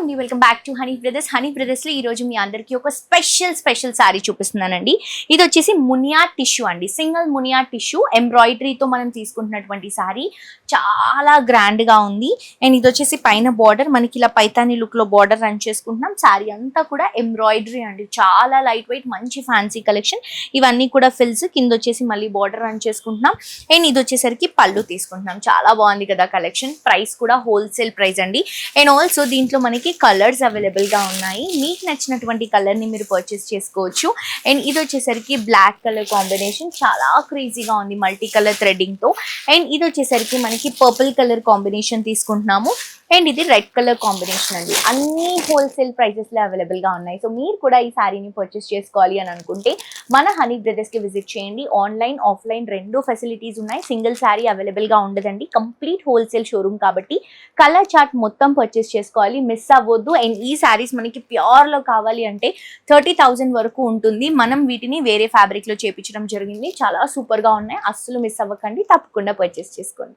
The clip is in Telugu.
అండి, welcome back to Honey Brothers. Honey బ్రదర్స్లో ఈరోజు మీ అందరికీ ఒక స్పెషల్ శారీ చూపిస్తున్నానండి. ఇది వచ్చేసి మునియా టిష్యూ అండి, సింగిల్ మునియా టిష్యూ ఎంబ్రాయిడరీతో మనం తీసుకుంటున్నటువంటి శారీ. చాలా గ్రాండ్గా ఉంది. అండ్ ఇది వచ్చేసి పైన బార్డర్ మనకి ఇలా పైతాని లుక్లో బార్డర్ రన్ చేసుకుంటున్నాం. శారీ అంతా కూడా ఎంబ్రాయిడరీ అండి, చాలా లైట్ వెయిట్, మంచి ఫ్యాన్సీ కలెక్షన్. ఇవన్నీ కూడా ఫిల్స్ కింద వచ్చేసి మళ్ళీ బార్డర్ రన్ చేసుకుంటున్నాం. అండ్ ఇది వచ్చేసరికి పళ్ళు తీసుకుంటున్నాం. చాలా బాగుంది కదా కలెక్షన్. ప్రైస్ కూడా హోల్సేల్ ప్రైస్ అండి. అండ్ ఆల్సో దీంట్లో మనకి కలర్స్ అవైలబుల్గా ఉన్నాయి. మీకు నచ్చినటువంటి కలర్ని మీరు పర్చేస్ చేసుకోవచ్చు. అండ్ ఇది వచ్చేసరికి బ్లాక్ కలర్ కాంబినేషన్, చాలా క్రేజీగా ఉంది మల్టీ కలర్ థ్రెడ్డింగ్తో. అండ్ ఇది వచ్చేసరికి మనకి పర్పుల్ కలర్ కాంబినేషన్ తీసుకుంటున్నాము. అండ్ ఇది రెడ్ కలర్ కాంబినేషన్ అండి. అన్ని హోల్సేల్ ప్రైసెస్లో అవైలబుల్గా ఉన్నాయి. సో మీరు కూడా ఈ శారీని పర్చేస్ చేసుకోవాలి అని అనుకుంటే మన హనీ బ్రదర్స్కి విజిట్ చేయండి. ఆన్లైన్ ఆఫ్లైన్ రెండు ఫెసిలిటీస్ ఉన్నాయి. సింగిల్ శారీ అవైలబుల్గా ఉండదండి, కంప్లీట్ హోల్సేల్ షోరూమ్ కాబట్టి కలర్ చార్ట్ మొత్తం పర్చేస్ చేసుకోవాలి, మిస్ అవ్వద్దు. అండ్ ఈ శారీస్ మనకి ప్యూర్లో కావాలి అంటే 30,000 వరకు ఉంటుంది. మనం వీటిని వేరే ఫ్యాబ్రిక్లో చేపించడం జరిగింది. చాలా సూపర్గా ఉన్నాయి, అస్సలు మిస్ అవ్వకండి, తప్పకుండా పర్చేస్ చేసుకోండి.